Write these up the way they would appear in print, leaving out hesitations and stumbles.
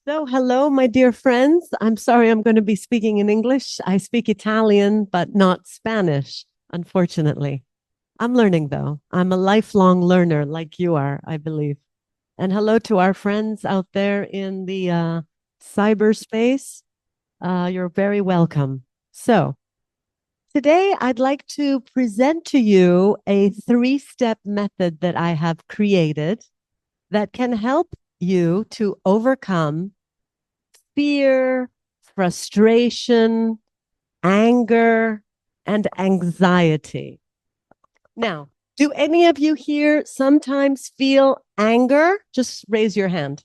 So, hello, my dear friends. I'm sorry I'm going to be speaking in English. I speak Italian, but not Spanish, unfortunately. I'm learning, though. I'm a lifelong learner, like you are, I believe. And hello to our friends out there in the cyberspace. You're very welcome. So, today I'd like to present to you a three-step method that I have created that can help you to overcome fear, frustration, anger, and anxiety. Now, do any of you here sometimes feel anger? Just raise your hand.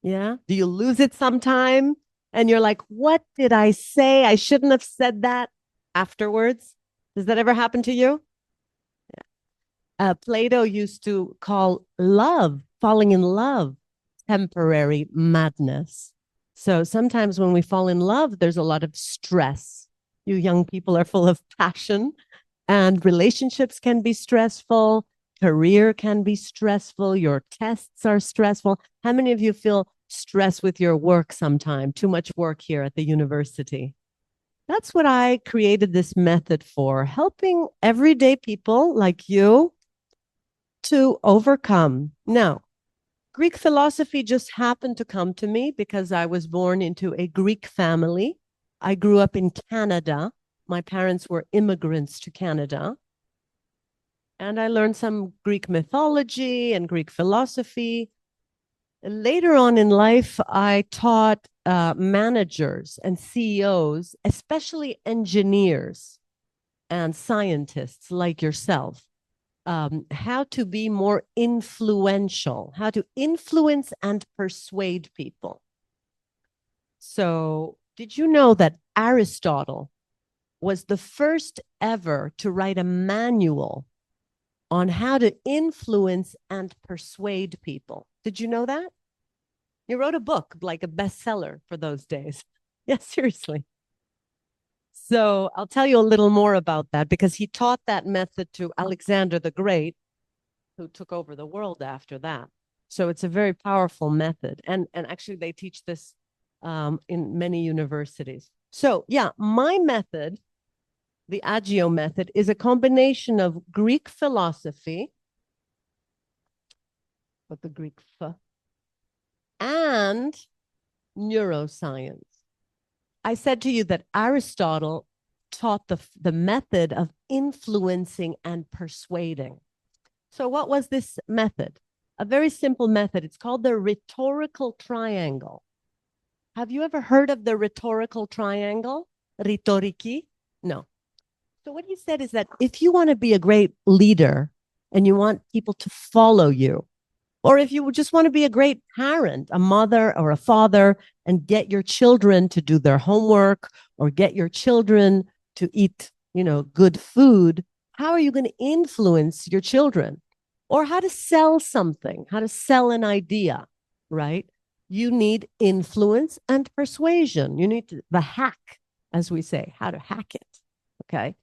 Yeah. Do you lose it sometime? And you're like, what did I say? I shouldn't have said that afterwards. Does that ever happen to you? Plato used to call love, falling in love, temporary madness. So sometimes when we fall in love, there's a lot of stress. You young people are full of passion, and relationships can be stressful. Career can be stressful. Your tests are stressful. How many of you feel stress with your work sometime? Too much work here at the university. That's what I created this method for, helping everyday people like you to overcome. Now, Greek philosophy just happened to come to me because I was born into a Greek family. I grew up in Canada. My parents were immigrants to Canada. And I learned some Greek mythology and Greek philosophy. Later on in life, I taught managers and CEOs, especially engineers and scientists like yourself, how to be more influential, how to influence and persuade people. So, did you know that Aristotle was the first ever to write a manual on how to influence and persuade people? Did you know that? He wrote a book, like a bestseller for those days. Yeah, seriously. So I'll tell you a little more about that because he taught that method to Alexander the Great, who took over the world after that. So it's a very powerful method. And actually, they teach this in many universities. So, yeah, my method, the Agio method, is a combination of Greek philosophy, but the Greek and neuroscience. I said to you that Aristotle taught the method of influencing and persuading. So, what was this method? A very simple method. It's called the rhetorical triangle. Have you ever heard of the rhetorical triangle? Rhetoriki? No. So, what he said is that if you want to be a great leader and you want people to follow you, or if you just want to be a great parent, a mother or a father, and get your children to do their homework or get your children to eat, good food, how are you going to influence your children? Or how to sell something, how to sell an idea, right? You need influence and persuasion. You need the hack, as we say, how to hack it, okay?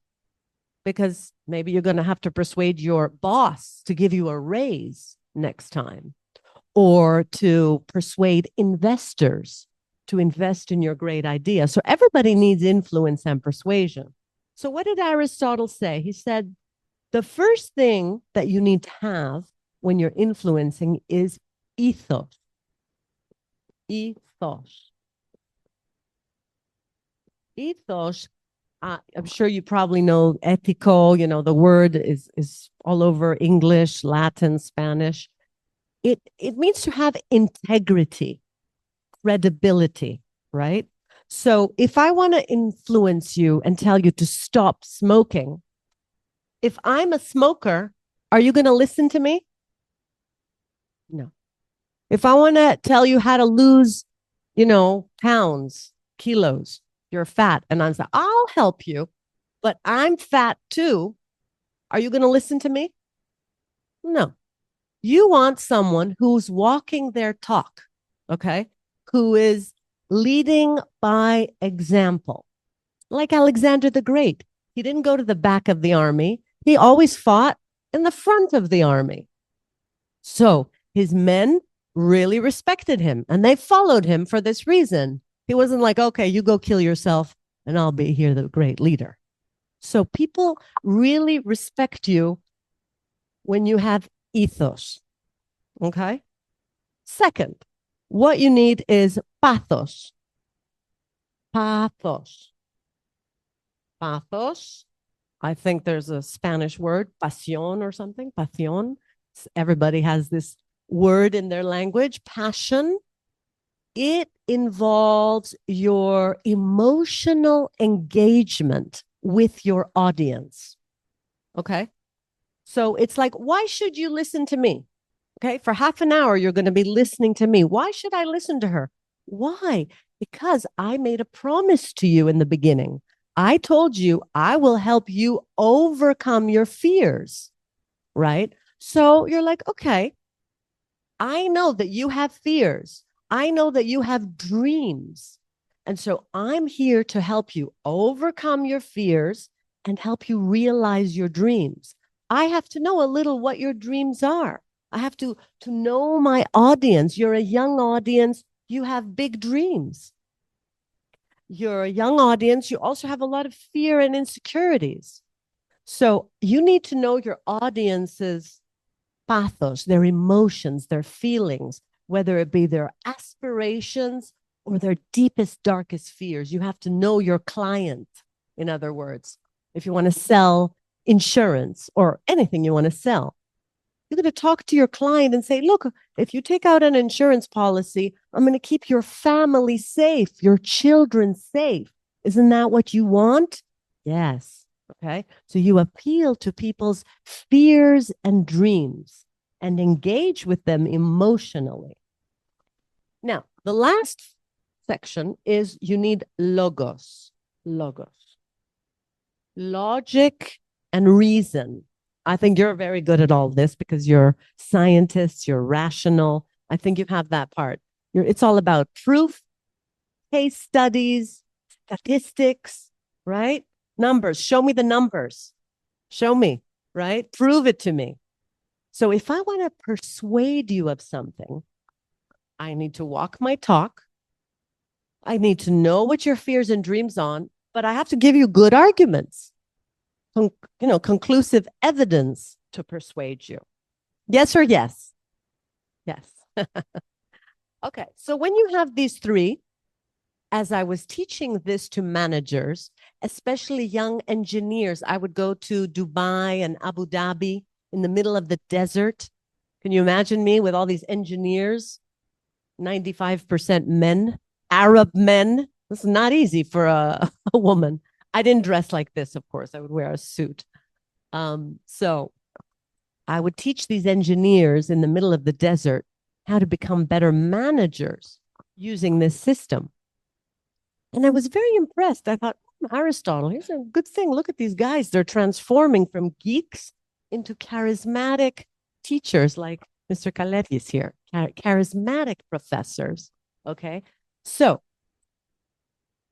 Because maybe you're going to have to persuade your boss to give you a raise next time, or to persuade investors to invest in your great idea. So everybody needs influence and persuasion. So what did Aristotle say? He said, the first thing that you need to have when you're influencing is ethos. Ethos. Ethos, I'm sure you probably know ethico, the word is all over English, Latin, Spanish. It means to have integrity, credibility, right? So if I want to influence you and tell you to stop smoking, if I'm a smoker, are you going to listen to me? No. If I want to tell you how to lose, pounds, kilos, you're fat, and I'm like, I'll help you, but I'm fat too. Are you going to listen to me? No. You want someone who's walking their talk, okay? Who is leading by example. Like Alexander the Great. He didn't go to the back of the army. He always fought in the front of the army. So his men really respected him and they followed him for this reason. He wasn't like, okay, you go kill yourself and I'll be here, the great leader. So people really respect you when you have ethos. Okay. Second, what you need is pathos. Pathos. Pathos. I think there's a Spanish word, pasión or something. Pasión. Everybody has this word in their language. Passion. It involves your emotional engagement with your audience. Okay. So it's like, why should you listen to me? Okay. For half an hour, you're going to be listening to me. Why should I listen to her? Why? Because I made a promise to you in the beginning. I told you I will help you overcome your fears. Right. So you're like, okay, I know that you have fears. I know that you have dreams. And so I'm here to help you overcome your fears and help you realize your dreams. I have to know a little what your dreams are. I have to know my audience. You're a young audience. You have big dreams. You're a young audience. You also have a lot of fear and insecurities. So you need to know your audience's pathos, their emotions, their feelings, whether it be their aspirations or their deepest, darkest fears. You have to know your client, in other words. If you want to sell insurance or anything you want to sell, you're going to talk to your client and say, look, if you take out an insurance policy, I'm going to keep your family safe, your children safe. Isn't that what you want? Yes. Okay. So you appeal to people's fears and dreams and engage with them emotionally. Now, the last section is you need logos. Logos. Logic and reason. I think you're very good at all this because you're scientists, you're rational. I think you have that part. It's all about proof, case studies, statistics, right? Numbers. Show me the numbers. Show me, right? Prove it to me. So if I want to persuade you of something, I need to walk my talk. I need to know what your fears and dreams on, but I have to give you good arguments, conclusive evidence to persuade you. Yes or yes? Yes. Okay. So when you have these three, as I was teaching this to managers, especially young engineers, I would go to Dubai and Abu Dhabi in the middle of the desert. Can you imagine me with all these engineers, 95% men, Arab men? This is not easy for a woman. I didn't dress like this, of course. I would wear a suit. So I would teach these engineers in the middle of the desert how to become better managers using this system. And I was very impressed. I thought, Aristotle, here's a good thing. Look at these guys. They're transforming from geeks into charismatic teachers like Mr. Kalevi is here, charismatic professors. Okay. So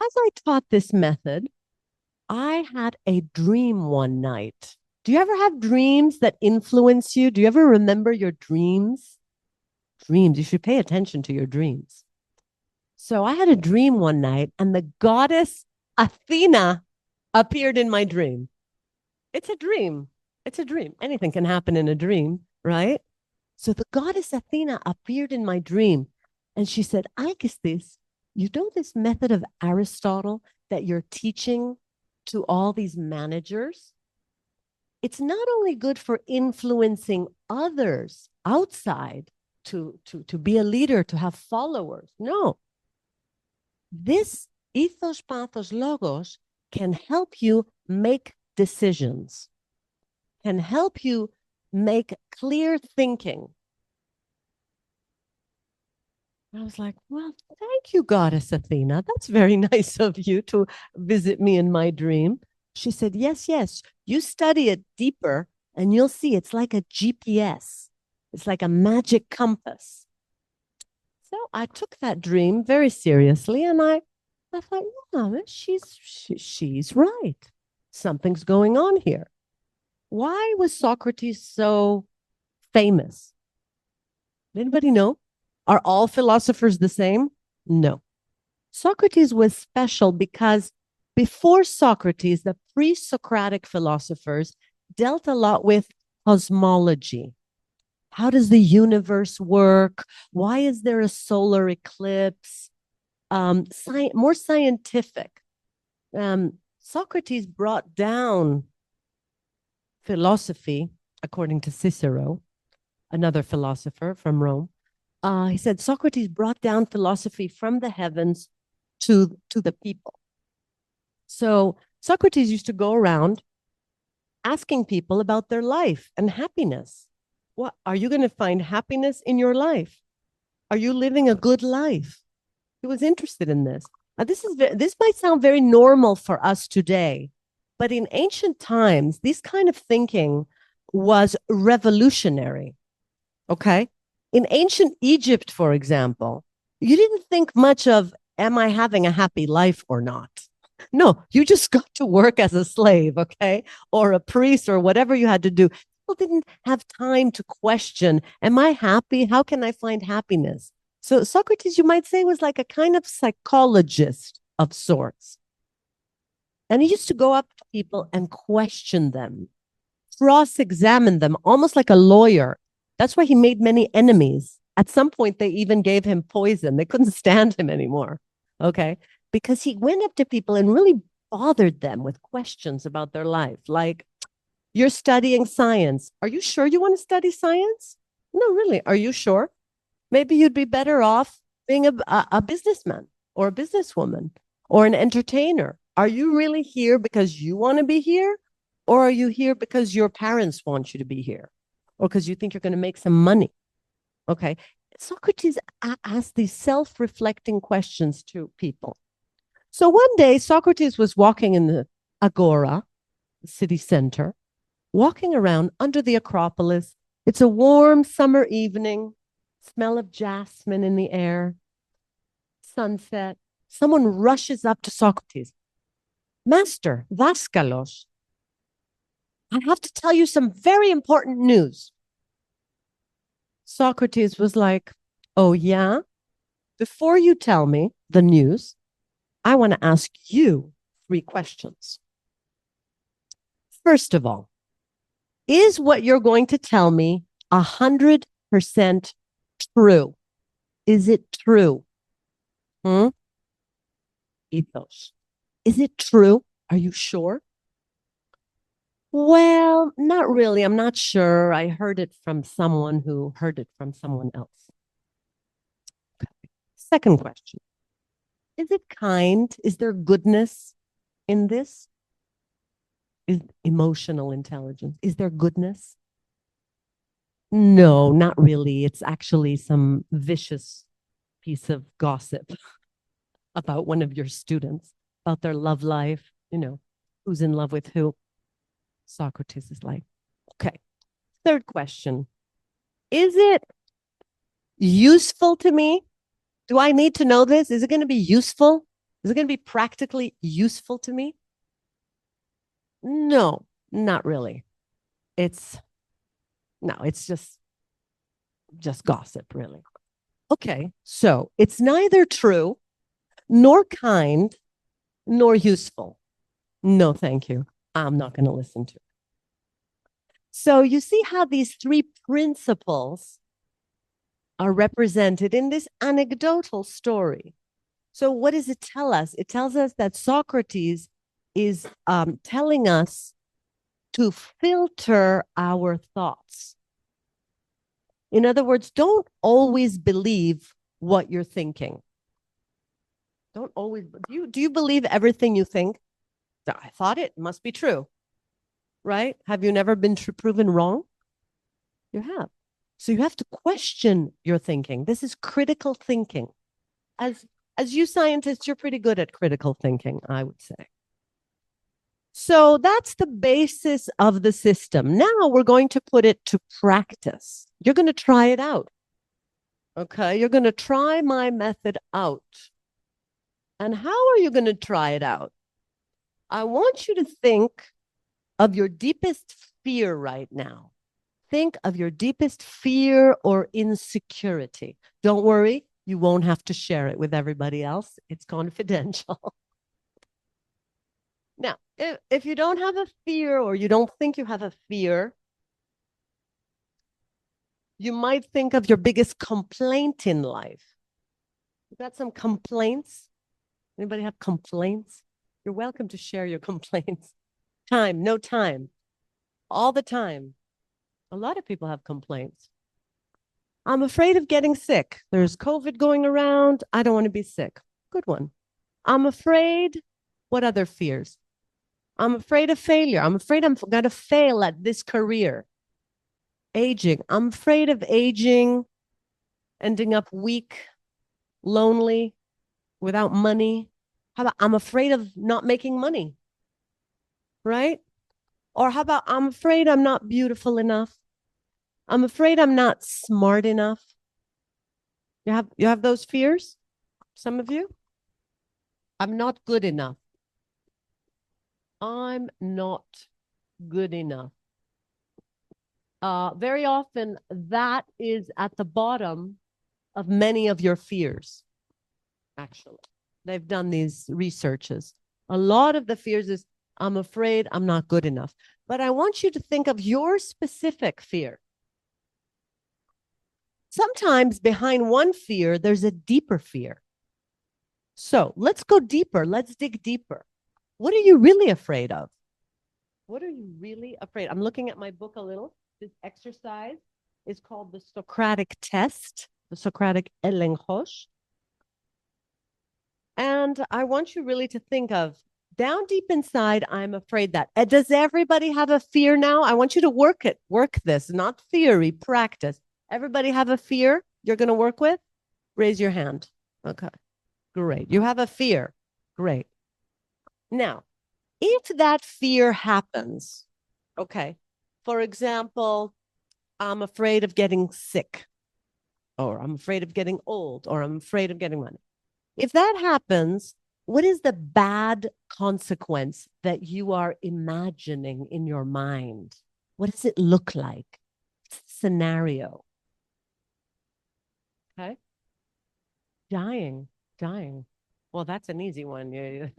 as I taught this method, I had a dream one night. Do you ever have dreams that influence you? Do you ever remember your dreams? Dreams. You should pay attention to your dreams. So I had a dream one night and the goddess Athena appeared in my dream. It's a dream. It's a dream. Anything can happen in a dream, right? So the goddess Athena appeared in my dream and she said, Alkistis, you know this method of Aristotle that you're teaching to all these managers? It's not only good for influencing others outside to be a leader, to have followers. No. This ethos, pathos, logos can help you make decisions, can help you make clear thinking. I was like, well, thank you, Goddess Athena. That's very nice of you to visit me in my dream. She said, yes, yes, you study it deeper and you'll see it's like a GPS. It's like a magic compass. So I took that dream very seriously and I thought, yeah, she's right. Something's going on here. Why was Socrates so famous? Anybody know? Are all philosophers the same? No. Socrates was special because before Socrates, the pre-Socratic philosophers dealt a lot with cosmology. How does the universe work? Why is there a solar eclipse? More scientific. Socrates brought down philosophy, according to Cicero, another philosopher from Rome. He said Socrates brought down philosophy from the heavens to the people. So Socrates used to go around asking people about their life and happiness. What are you going to find happiness in your life? Are you living a good life? He was interested in this. Now, this might sound very normal for us today, but in ancient times, this kind of thinking was revolutionary. Okay. In ancient Egypt, for example, you didn't think much of, am I having a happy life or not? No, you just got to work as a slave, okay? Or a priest or whatever you had to do. People didn't have time to question, am I happy? How can I find happiness? So Socrates, you might say, was like a kind of psychologist of sorts. And he used to go up to people and question them, cross-examine them, almost like a lawyer. That's why he made many enemies. At some point, they even gave him poison. They couldn't stand him anymore, okay? Because he went up to people and really bothered them with questions about their life. Like, you're studying science. Are you sure you want to study science? No, really. Are you sure? Maybe you'd be better off being a businessman or a businesswoman or an entertainer. Are you really here because you want to be here? Or are you here because your parents want you to be here? Or because you think you're going to make some money? Okay. Socrates asked these self-reflecting questions to people. So one day, Socrates was walking in the Agora, the city center, walking around under the Acropolis. It's a warm summer evening, smell of jasmine in the air, sunset. Someone rushes up to Socrates. Master, Vaskalos, I have to tell you some very important news. Socrates was like, oh, yeah? Before you tell me the news, I want to ask you 3 questions. First of all, is what you're going to tell me 100% true? Is it true? Ethos. Is it true? Are you sure? Well, not really. I'm not sure. I heard it from someone who heard it from someone else. Okay. Second question. Is it kind? Is there goodness in this? Is emotional intelligence? Is there goodness? No, not really. It's actually some vicious piece of gossip about one of your students, about their love life, who's in love with who. Socrates is like, okay. Third question. Is it useful to me? Do I need to know this? Is it going to be useful? Is it going to be practically useful to me? No, not really. It's just gossip, really. Okay, so it's neither true, nor kind, nor useful. No, thank you. I'm not going to listen to it. So you see how these 3 principles are represented in this anecdotal story. So what does it tell us? It tells us that Socrates is telling us to filter our thoughts. In other words, don't always believe what you're thinking. Don't always. Do you believe everything you think? I thought it must be true, right? Have you never been proven wrong? You have. So you have to question your thinking. This is critical thinking. As you scientists, you're pretty good at critical thinking, I would say. So that's the basis of the system. Now we're going to put it to practice. You're going to try it out. Okay, you're going to try my method out. And how are you going to try it out? I want you to think of your deepest fear right now. think of your deepest fear or insecurity. Don't worry, you won't have to share it with everybody else. It's confidential. Now, if you don't have a fear or you don't think you have a fear, you might think of your biggest complaint in life. You got some complaints? Anybody have complaints? You're welcome to share your complaints. Time, no time, all the time. A lot of people have complaints. I'm afraid of getting sick. There's COVID going around. I don't want to be sick. Good one. I'm afraid. What other fears? I'm afraid of failure. I'm afraid I'm going to fail at this career. Aging. I'm afraid of aging, ending up weak, lonely, without money. How about I'm afraid of not making money? Right? Or how about I'm afraid I'm not beautiful enough? I'm afraid I'm not smart enough. You have those fears? Some of you? I'm not good enough. I'm not good enough. Very often that is at the bottom of many of your fears, actually. They've done these researches. A lot of the fears is, I'm afraid I'm not good enough. But I want you to think of your specific fear. Sometimes behind one fear, there's a deeper fear. So let's go deeper. Let's dig deeper. What are you really afraid of? What are you really afraid? I'm looking at my book a little. This exercise is called the Socratic test, the Socratic elenchos. And I want you really to think of down deep inside, I'm afraid that. Does everybody have a fear now? I want you to work this, not theory, practice. Everybody have a fear you're going to work with? Raise your hand. Okay, great. You have a fear. Great. Now, if that fear happens, okay, for example, I'm afraid of getting sick, or I'm afraid of getting old, or I'm afraid of getting money. If that happens, what is the bad consequence that you are imagining in your mind? What does it look like? Scenario. Okay. Dying. Well, that's an easy one.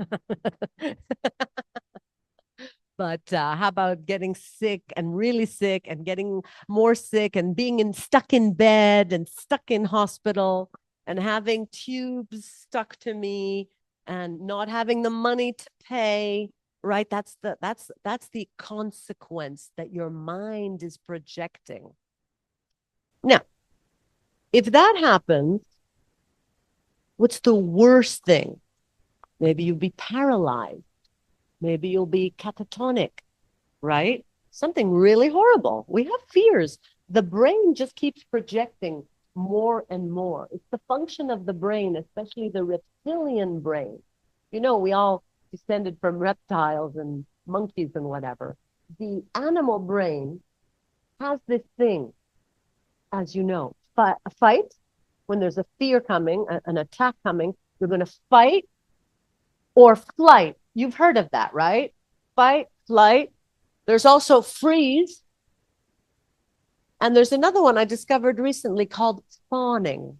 But how about getting sick and really sick and getting more sick and being stuck in bed and stuck in hospital and having tubes stuck to me and not having the money to pay, right? That's the consequence that your mind is projecting. Now, if that happens, what's the worst thing? Maybe you'll be paralyzed. Maybe you'll be catatonic, right? Something really horrible. We have fears. The brain just keeps projecting more and more. It's the function of the brain, especially the reptilian brain. You know, we all descended from reptiles and monkeys and whatever. The animal brain has this thing, as you know, a fight. When there's a fear coming, an attack coming, you're going to fight or flight. You've heard of that, right? Fight, flight. There's also freeze. And there's another one I discovered recently called fawning.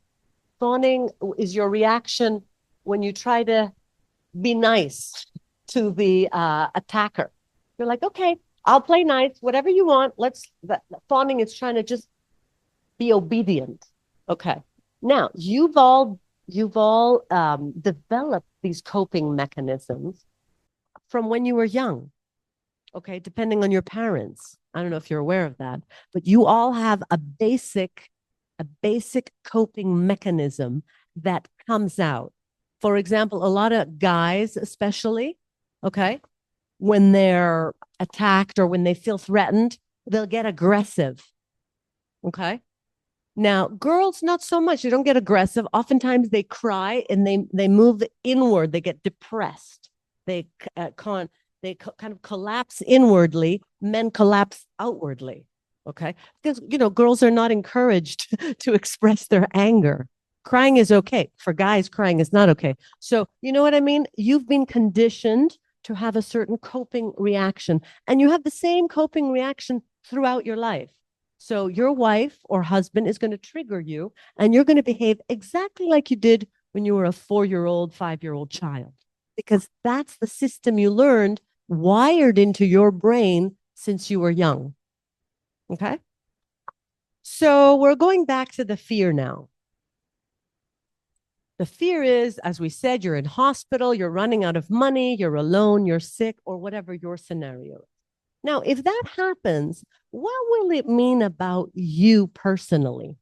Fawning is your reaction when you try to be nice to the attacker. You're like, okay, I'll play nice, whatever you want. Fawning is trying to just be obedient. Okay. Now, you've all developed these coping mechanisms from when you were young, okay, depending on your parents. I don't know if you're aware of that, but you all have a basic coping mechanism that comes out. For example, a lot of guys, especially, okay, when they're attacked or when they feel threatened, they'll get aggressive, okay? Now, girls, not so much. They don't get aggressive. Oftentimes they cry and they move inward. They get depressed. They kind of collapse inwardly. Men collapse outwardly. Okay. Because, you know, girls are not encouraged to express their anger. Crying is okay. For guys, crying is not okay. So, you know what I mean? You've been conditioned to have a certain coping reaction, and you have the same coping reaction throughout your life. So your wife or husband is going to trigger you, and you're going to behave exactly like you did when you were a 4-year-old, 5-year-old child, because that's the system you learned wired into your brain since you were young. Okay. So we're going back to the fear now. The fear is, as we said, you're in hospital, you're running out of money, you're alone, you're sick, or whatever your scenario is. Now, if that happens, what will it mean about you personally,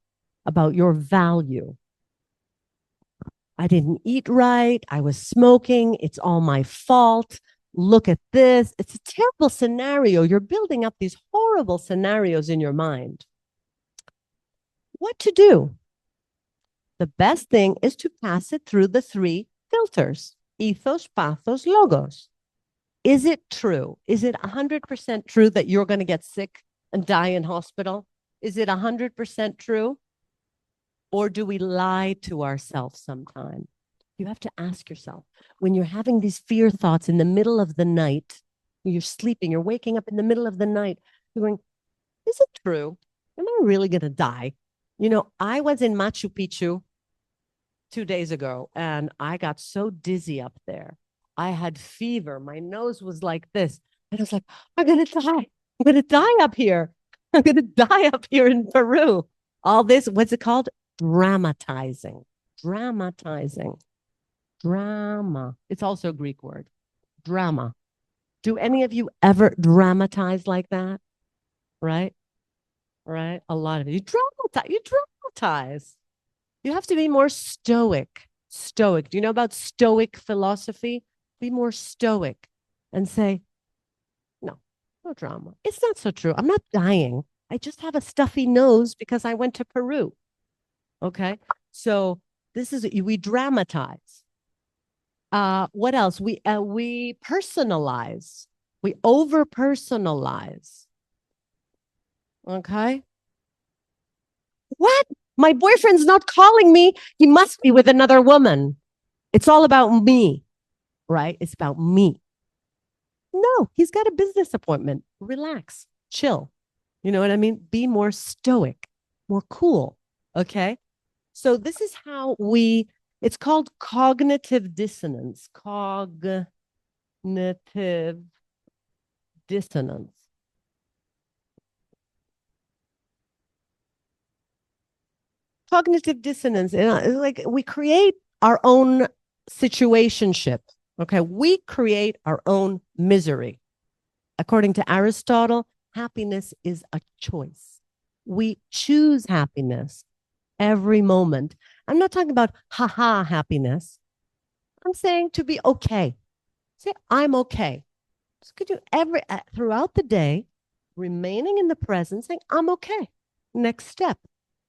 about your value? I didn't eat right. I was smoking. It's all my fault. Look at this. It's a terrible scenario. You're building up these horrible scenarios in your mind. What to do? The best thing is to pass it through the 3 filters: ethos, pathos, logos. Is it true? Is it 100% true that you're going to get sick and die in hospital? Is it 100% true? Or do we lie to ourselves sometimes? You have to ask yourself, when you're having these fear thoughts in the middle of the night, you're sleeping, you're waking up in the middle of the night, you're going, is it true? Am I really going to die? You know, I was in Machu Picchu 2 days ago, and I got so dizzy up there. I had fever. My nose was like this. And I was like, I'm going to die. I'm going to die up here. I'm going to die up here in Peru. All this, what's it called? Dramatizing. Dramatizing. Drama. It's also a Greek word. Drama. Do any of you ever dramatize like that? Right? Right? A lot of you. You dramatize. You dramatize. You have to be more stoic. Stoic. Do you know about stoic philosophy? Be more stoic and say, no, no drama. It's not so true. I'm not dying. I just have a stuffy nose because I went to Peru. Okay. So this is, we dramatize. What else? We personalize. We over personalize. Okay. What? My boyfriend's not calling me. He must be with another woman. It's all about me, right? It's about me. No, he's got a business appointment. Relax, chill. You know what I mean? Be more stoic, more cool. Okay. So this is how it's called cognitive dissonance. Cognitive dissonance. Cognitive dissonance. Like we create our own situationship. Okay. We create our own misery. According to Aristotle, happiness is a choice. We choose happiness every moment. I'm not talking about haha happiness. I'm saying to be okay. Say, I'm okay. So could you throughout the day, remaining in the present, saying, I'm okay. Next step.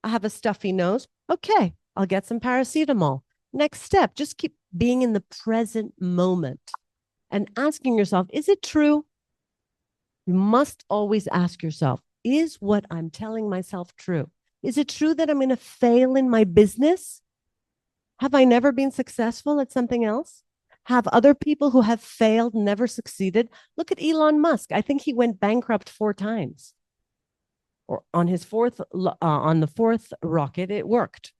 I have a stuffy nose. Okay, I'll get some paracetamol. Next step, just keep being in the present moment and asking yourself, is it true? You must always ask yourself, is what I'm telling myself true? Is it true that I'm going to fail in my business? Have I never been successful at something else? Have other people who have failed never succeeded? Look at Elon Musk. I think he went bankrupt 4 times. Or on his on the 4th rocket, it worked.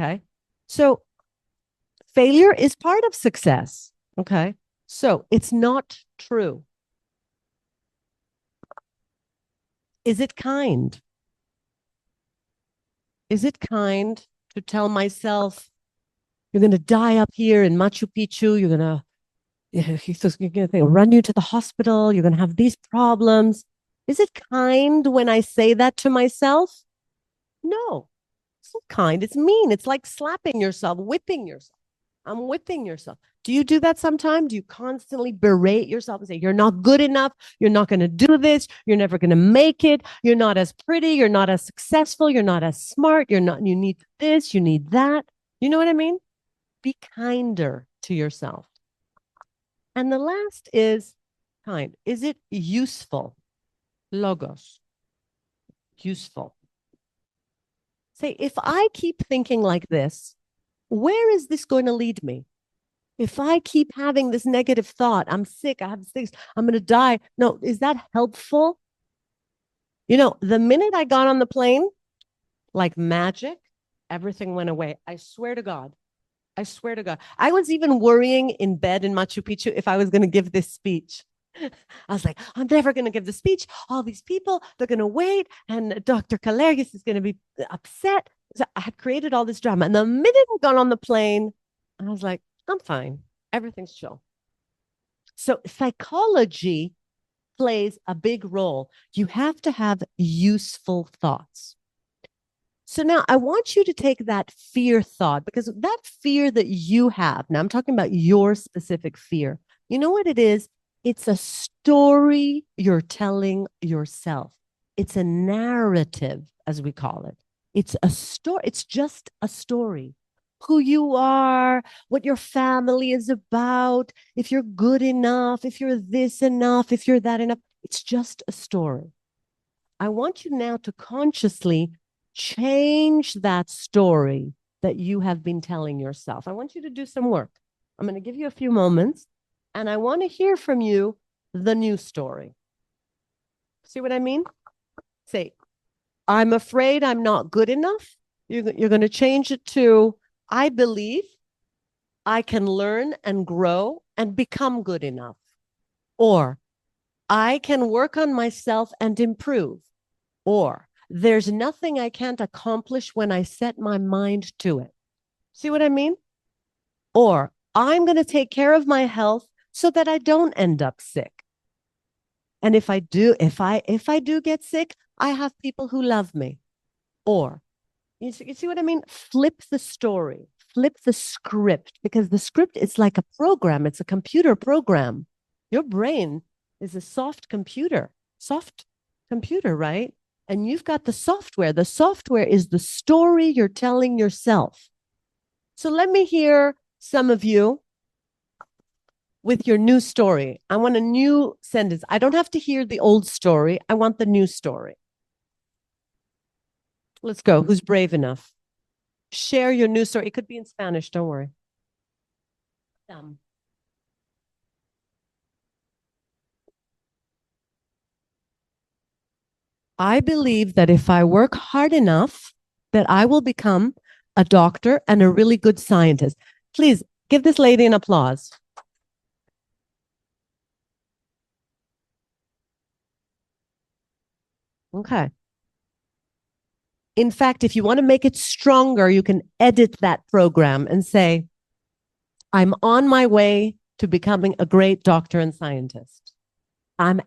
Okay. So failure is part of success. Okay. So it's not true. Is it kind? Is it kind to tell myself, you're going to die up here in Machu Picchu, you're going to run you to the hospital, you're going to have these problems? Is it kind when I say that to myself? No, it's not kind. It's mean. It's like slapping yourself, whipping yourself. I'm whipping yourself. Do you do that sometimes? Do you constantly berate yourself and say, you're not good enough? You're not going to do this. You're never going to make it. You're not as pretty. You're not as successful. You're not as smart. You need this. You need that. You know what I mean? Be kinder to yourself. And the last is kind. Is it useful? Logos. Useful. Say, if I keep thinking like this, where is this going to lead me? If I keep having this negative thought, I'm sick, I have things, I'm going to die. No, is that helpful? You know, the minute I got on the plane, like magic, everything went away. I swear to God. I swear to God. I was even worrying in bed in Machu Picchu if I was going to give this speech. I was like, I'm never going to give the speech. All these people, they're going to wait. And Dr. Kalergis is going to be upset. So I had created all this drama. And the minute I got on the plane, I was like, I'm fine. Everything's chill. So psychology plays a big role. You have to have useful thoughts. So now I want you to take that fear thought, because that fear that you have, now I'm talking about your specific fear. You know what it is? It's a story you're telling yourself. It's a narrative, as we call it. It's a story. It's just a story. Who you are, what your family is about, if you're good enough, if you're this enough, if you're that enough. It's just a story. I want you now to consciously change that story that you have been telling yourself. I want you to do some work. I'm going to give you a few moments, and I want to hear from you the new story. See what I mean? Say, I'm afraid I'm not good enough. You're going to change it to, I believe I can learn and grow and become good enough. Or, I can work on myself and improve. Or, there's nothing I can't accomplish when I set my mind to it. See what I mean? Or, I'm going to take care of my health so that I don't end up sick. And if I do get sick, I have people who love me. Or, you see what I mean? Flip the story, flip the script, because the script is like a program. It's a computer program. Your brain is a soft computer, right? And you've got the software. The software is the story you're telling yourself. So let me hear some of you with your new story. I want a new sentence. I don't have to hear the old story. I want the new story. Let's go. Who's brave enough? Share your new story. It could be in Spanish. Don't worry. I believe that if I work hard enough, that I will become a doctor and a really good scientist. Please give this lady an applause. Okay. In fact, if you want to make it stronger, you can edit that program and say, I'm on my way to becoming a great doctor and scientist.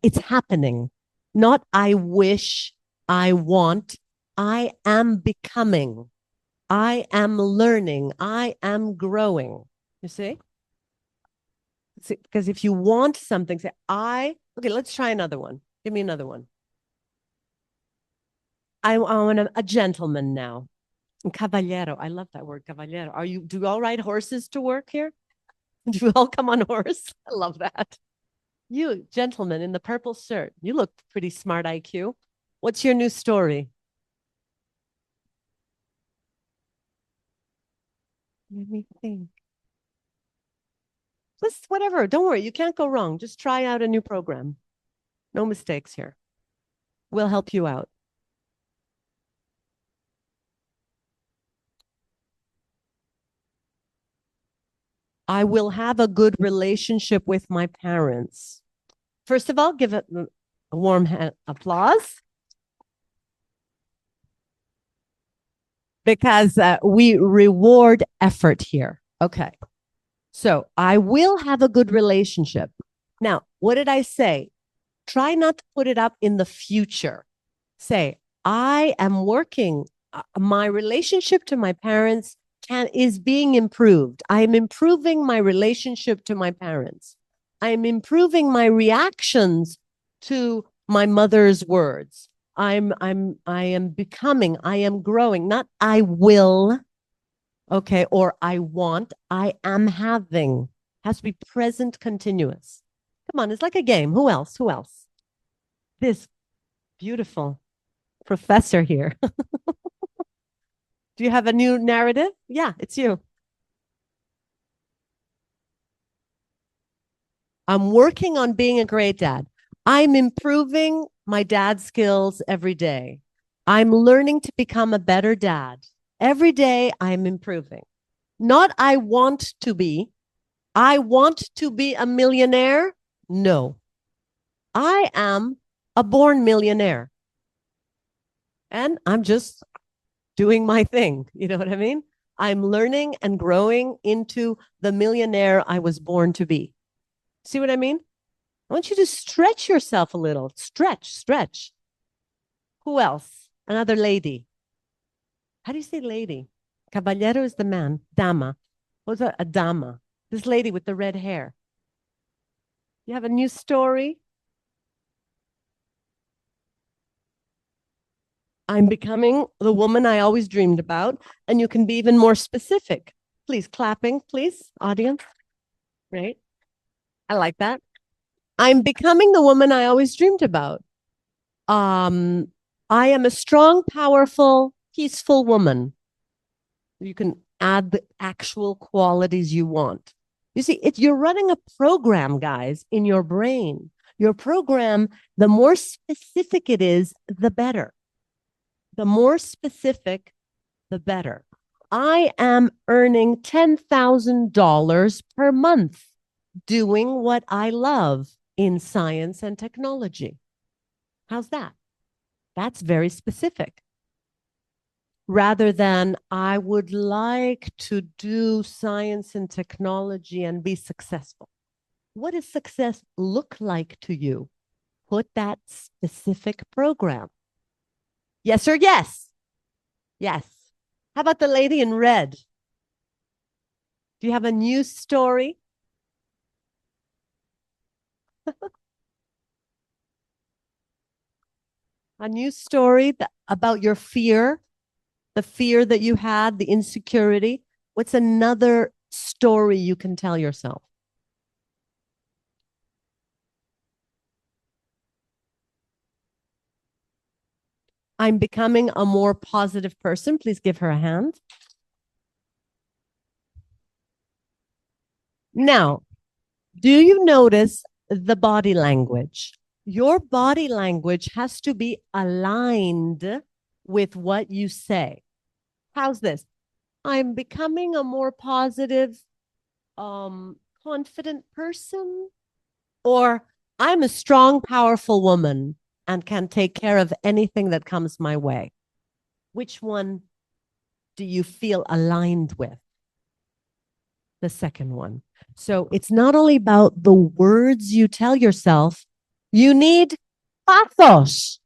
It's happening. Not I wish, I want. I am becoming. I am learning. I am growing. You see? Because if you want something, say, okay, let's try another one. Give me another one. I want a gentleman now. Caballero. I love that word, caballero. Do you all ride horses to work here? Do you all come on horse? I love that. You, gentleman in the purple shirt, you look pretty smart IQ. What's your new story? Let me think. Just whatever. Don't worry. You can't go wrong. Just try out a new program. No mistakes here. We'll help you out. I will have a good relationship with my parents. First of all, give it a warm applause. Because we reward effort here. Okay. So I will have a good relationship. Now, what did I say? Try not to put it up in the future. Say, I am working. My relationship to my parents is being improved. I am improving my relationship to my parents. I am improving my reactions to my mother's words. I am becoming, I am growing, not I will, okay, or I want, I am having. Has to be present continuous. Come on, it's like a game. Who else? Who else? This beautiful professor here. Do you have a new narrative? Yeah, it's you. I'm working on being a great dad. I'm improving my dad skills every day. I'm learning to become a better dad. Every day I'm improving. Not I want to be. I want to be a millionaire. No, I am a born millionaire. And I'm just doing my thing. You know what I mean? I'm learning and growing into the millionaire I was born to be. See what I mean? I want you to stretch yourself a little. Stretch, stretch. Who else? Another lady. How do you say lady? Caballero is the man. Dama. What's a dama? This lady with the red hair. You have a new story? I'm becoming the woman I always dreamed about. And you can be even more specific. Please, clapping, please, audience. Right? I like that. I'm becoming the woman I always dreamed about. Um, I am a strong, powerful, peaceful woman. You can add the actual qualities you want. You see, you're running a program, guys, in your brain. Your program, the more specific it is, the better. The more specific, the better. I am earning $10,000 per month doing what I love in science and technology. How's that? That's very specific. Rather than, I would like to do science and technology and be successful. What does success look like to you? Put that specific program. Yes or yes? Yes. How about the lady in red? Do you have a new story? A new story about your fear, the fear that you had, the insecurity? What's another story you can tell yourself? I'm becoming a more positive person. Please give her a hand. Now, do you notice the body language? Your body language has to be aligned with what you say. How's this? I'm becoming a more positive, confident person, or I'm a strong, powerful woman and can take care of anything that comes my way. Which one do you feel aligned with? The second one. So it's not only about the words you tell yourself, you need pathos.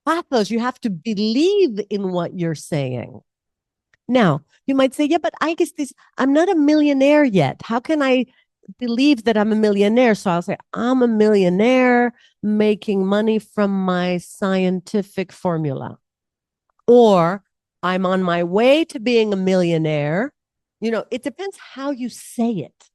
Pathos, you have to believe in what you're saying. Now, you might say, yeah, but I guess I'm not a millionaire yet. How can I believe that I'm a millionaire? So I'll say, I'm a millionaire making money from my scientific formula. Or I'm on my way to being a millionaire. You know, it depends how you say it.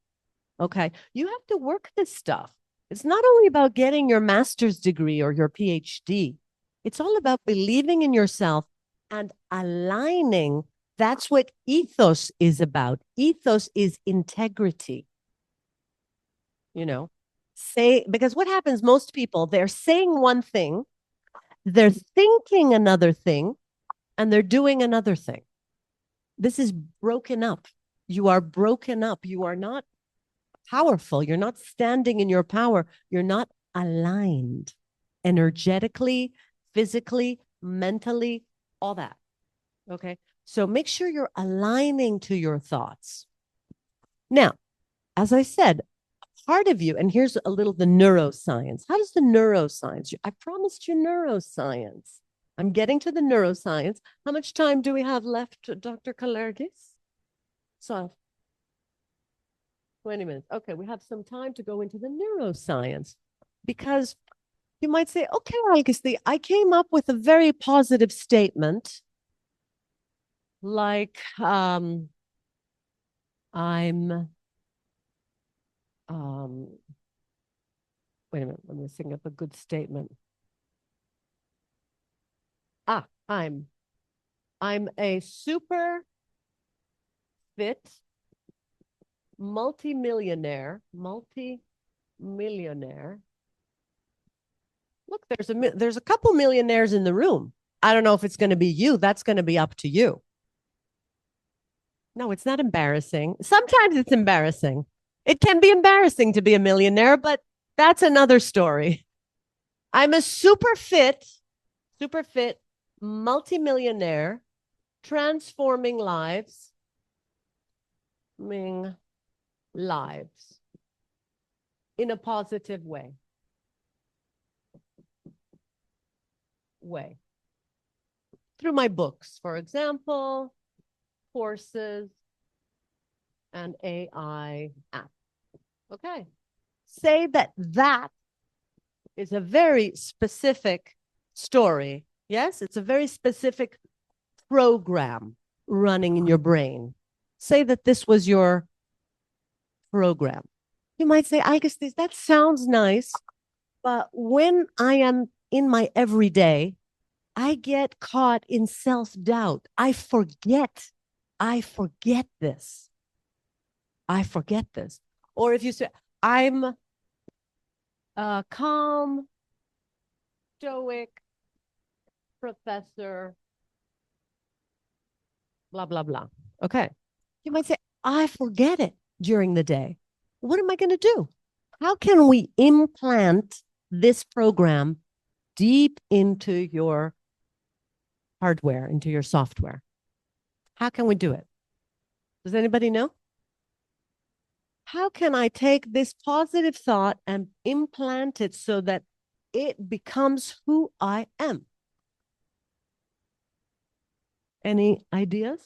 Okay. You have to work this stuff. It's not only about getting your master's degree or your PhD, it's all about believing in yourself and aligning. That's what ethos is about. Ethos is integrity. You know, because what happens, most people, they're saying one thing, they're thinking another thing, and they're doing another thing. This is broken up. You are broken up. You are not powerful. You're not standing in your power. You're not aligned energetically, physically, mentally, all that. Okay. So make sure you're aligning to your thoughts. Now, as I said, part of you, and here's a little the neuroscience. How does the neuroscience? I promised you neuroscience. I'm getting to the neuroscience. How much time do we have left, Dr. Kalergis? So 20 minutes. Okay, we have some time to go into the neuroscience because you might say, okay, Alkistis, I came up with a very positive statement like I'm wait a minute, let me think up a good statement. I'm a super fit multimillionaire Look, there's a couple millionaires in the room. I don't know if it's going to be you. That's going to be up to you. No, it's not embarrassing. Sometimes it's embarrassing. It can be embarrassing to be a millionaire, but that's another story. I'm a super fit multimillionaire transforming lives. Lives in a positive way. Through my books, for example, courses, and AI app. Okay. Say that is a very specific story. Yes, it's a very specific program running in your brain. Say that this was your program. You might say, Alkistis, that sounds nice, but when I am in my everyday, I get caught in self-doubt. I forget this. I forget this. Or if you say, I'm a calm, stoic professor, blah, blah, blah. Okay. You might say, I forget it during the day. What am I going to do? How can we implant this program deep into your hardware, into your software? How can we do it? Does anybody know? How can I take this positive thought and implant it so that it becomes who I am? Any ideas?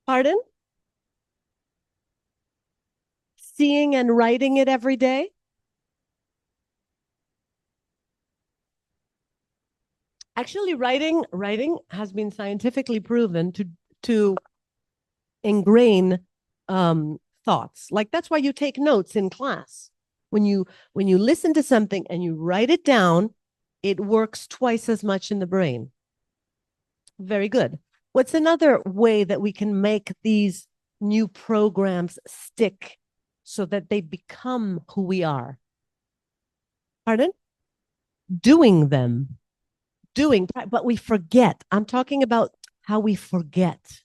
Pardon? Seeing and writing it every day? Actually, writing has been scientifically proven to ingrain thoughts. Like that's why you take notes in class. When you listen to something and you write it down, it works twice as much in the brain. Very good. What's another way that we can make these new programs stick so that they become who we are? Pardon? Doing them. But we forget. I'm talking about how we forget.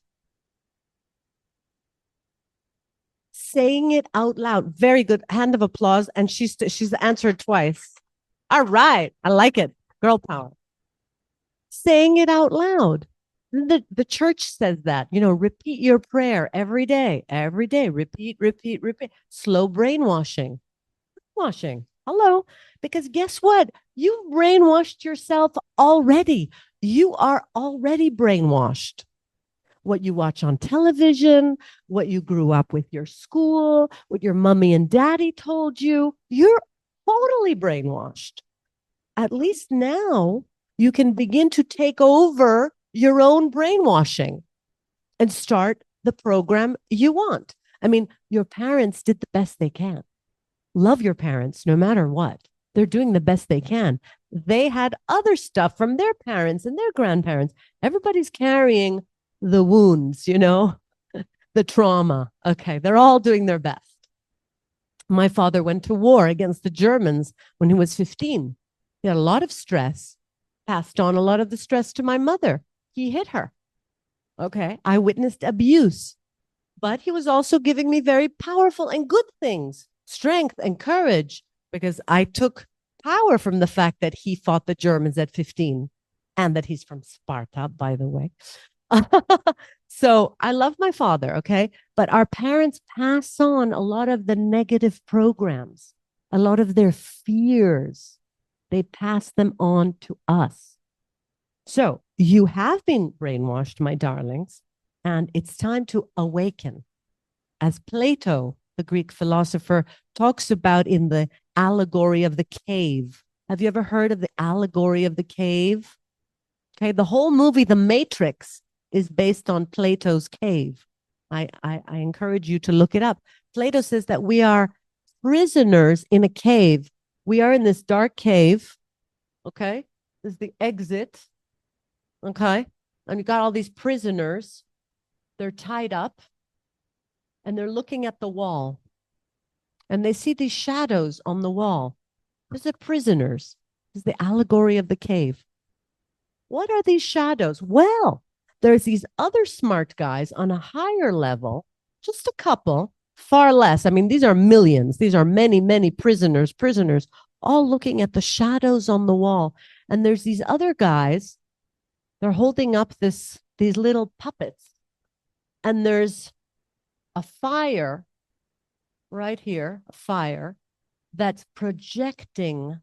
Saying it out loud. Very good. Hand of applause. And she's answered twice. All right. I like it. Girl power. Saying it out loud. The church says that, repeat your prayer every day, repeat, repeat, repeat. Slow brainwashing. Hello. Because guess what? You brainwashed yourself already. You are already brainwashed. What you watch on television, what you grew up with your school, what your mommy and daddy told you, you're totally brainwashed. At least now you can begin to take over your own brainwashing and start the program you want. I mean, your parents did the best they can. Love your parents no matter what. They're doing the best they can. They had other stuff from their parents and their grandparents. Everybody's carrying the wounds, the trauma. Okay, they're all doing their best. My father went to war against the Germans when he was 15. He had a lot of stress, passed on a lot of the stress to my mother. He hit her. Okay, I witnessed abuse, but he was also giving me very powerful and good things, strength and courage, because I took power from the fact that he fought the Germans at 15 and that he's from Sparta, by the way. So I love my father, okay? But our parents pass on a lot of the negative programs, a lot of their fears. They pass them on to us. So you have been brainwashed, my darlings, and it's time to awaken. As Plato, the Greek philosopher, talks about in the allegory of the cave. Have you ever heard of the allegory of the cave? Okay, the whole movie, The Matrix, is based on Plato's cave. I encourage you to look it up. Plato says that we are prisoners in a cave. We are in this dark cave. Okay, this is the exit. Okay, and you got all these prisoners. They're tied up and they're looking at the wall. and they see these shadows on the wall. These are prisoners. This is the allegory of the cave. What are these shadows? Well, there's these other smart guys on a higher level, just a couple, far less. I mean, these are millions. These are many, many prisoners, all looking at the shadows on the wall. And there's these other guys, they're holding up these little puppets. And there's a fire right here, a fire that's projecting.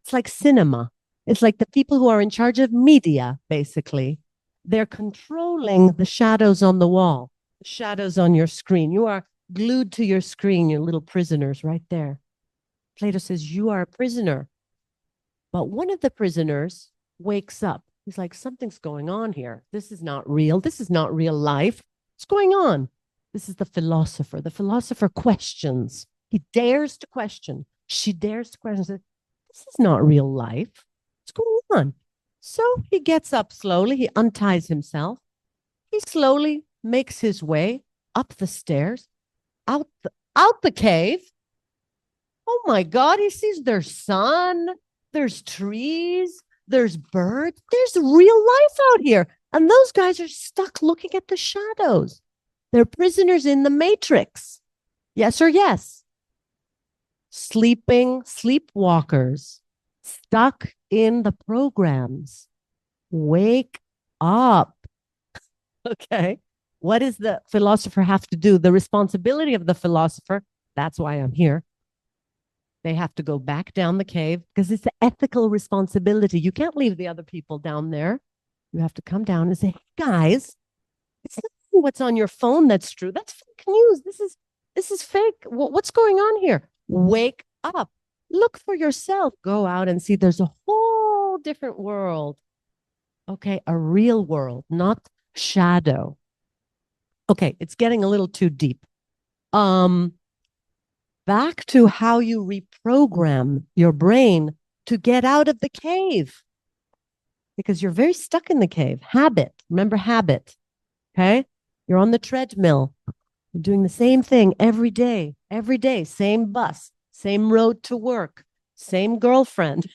It's like cinema. It's like the people who are in charge of media, basically. They're controlling the shadows on the wall, the shadows on your screen. You are glued to your screen, your little prisoners right there. Plato says, you are a prisoner. But one of the prisoners wakes up. He's like, something's going on here. This is not real. This is not real life. What's going on? This is the philosopher. The philosopher questions. He dares to question. She dares to question. This is not real life. What's going on? So he gets up slowly. He unties himself. He slowly makes his way up the stairs, out the cave. Oh my God, he sees there's sun, there's trees, there's birds, there's real life out here. And those guys are stuck looking at the shadows. They're prisoners in the matrix. Yes or yes? Sleeping sleepwalkers, stuck in the programs. Wake up. Okay. What does the philosopher have to do? The responsibility of the philosopher, that's why I'm here. They have to go back down the cave because it's an ethical responsibility. You can't leave the other people down there. You have to come down and say, hey, guys, it's not what's on your phone that's true. That's fake news. This is fake. What's going on here? Wake up. Look for yourself. Go out and see there's a whole different world. Okay, a real world, not shadow. Okay, it's getting a little too deep. Back to how you reprogram your brain to get out of the cave, because you're very stuck in the cave. Habit. Remember habit. Okay. You're on the treadmill. You're doing the same thing every day, same bus, same road to work, same girlfriend,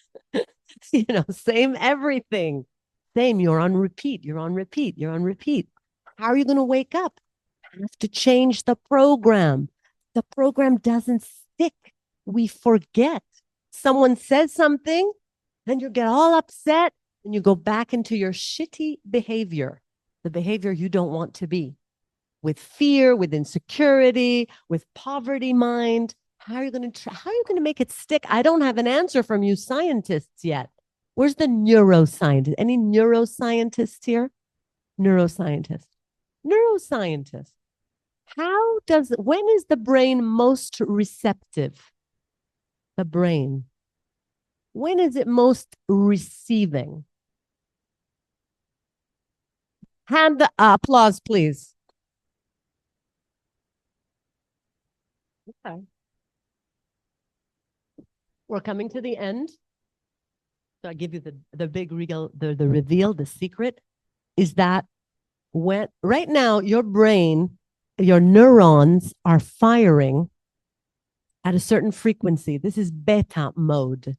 same everything. Same. You're on repeat. You're on repeat. You're on repeat. How are you going to wake up? You have to change the program. The program doesn't stick. We forget. Someone says something, then you get all upset and you go back into your shitty behavior, the behavior you don't want to be, with fear, with insecurity, with poverty mind. How are you going to make it stick? I don't have an answer from you scientists yet. Where's the neuroscientist? Any neuroscientists here? Neuroscientist. When is the brain most receptive? The brain. When is it most receiving? Hand the applause, please. Okay. We're coming to the end. So I give you the big reveal, the reveal, the secret is that when right now your brain, your neurons are firing at a certain frequency. This is beta mode.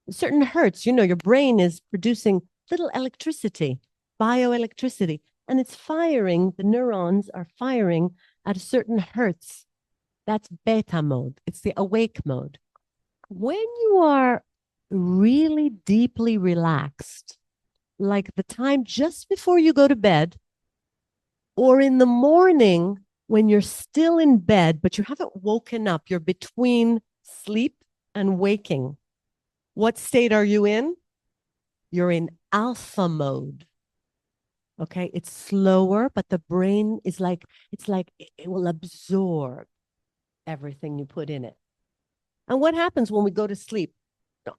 Certain hertz, your brain is producing little electricity, bioelectricity, and it's firing, the neurons are firing at a certain hertz. That's beta mode. It's the awake mode. When you are really deeply relaxed, like the time just before you go to bed, or in the morning when you're still in bed, but you haven't woken up, you're between sleep and waking. What state are you in? You're in alpha mode. Okay, it's slower, but the brain is like, it will absorb everything you put in it. And what happens when we go to sleep?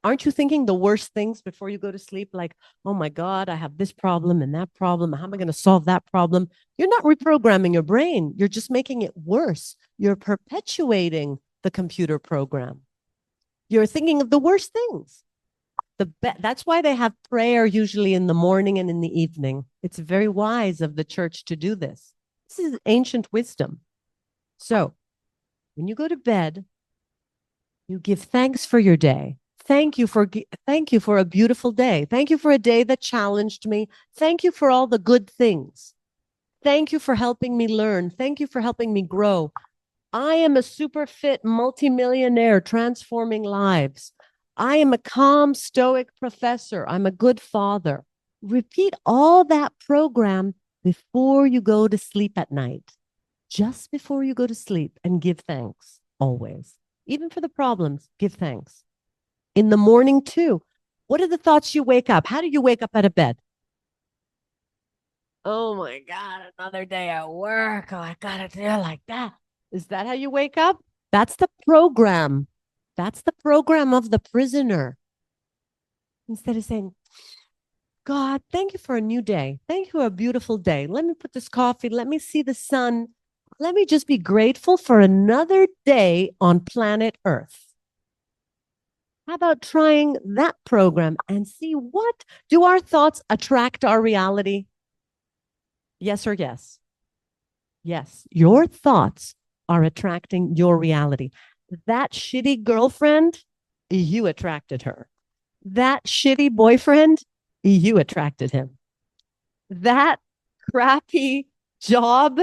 Aren't you thinking the worst things before you go to sleep? Like, oh my God, I have this problem and that problem. How am I going to solve that problem? You're not reprogramming your brain. You're just making it worse. You're perpetuating the computer program. You're thinking of the worst things. That's why they have prayer usually in the morning and in the evening. It's very wise of the church to do this. This is ancient wisdom. So when you go to bed, You give thanks for your day. Thank you for a beautiful day. Thank you for a day that challenged me. Thank you for all the good things. Thank you for helping me learn. Thank you for helping me grow. I am a super fit multimillionaire transforming lives. I am a calm, stoic professor. I'm a good father. Repeat all that program before you go to sleep at night, just before you go to sleep, and give thanks always. Even for the problems, give thanks. In the morning, too. What are the thoughts you wake up? How do you wake up out of bed? Oh my God, another day at work. Oh, I got to do it like that. Is that how you wake up? That's the program. That's the program of the prisoner. Instead of saying, God, thank you for a new day. Thank you for a beautiful day. Let me put this coffee. Let me see the sun. Let me just be grateful for another day on planet Earth. How about trying that program and see what do our thoughts attract our reality? Yes or yes? Yes, your thoughts are attracting your reality. That shitty girlfriend, you attracted her. That shitty boyfriend, you attracted him. That crappy job,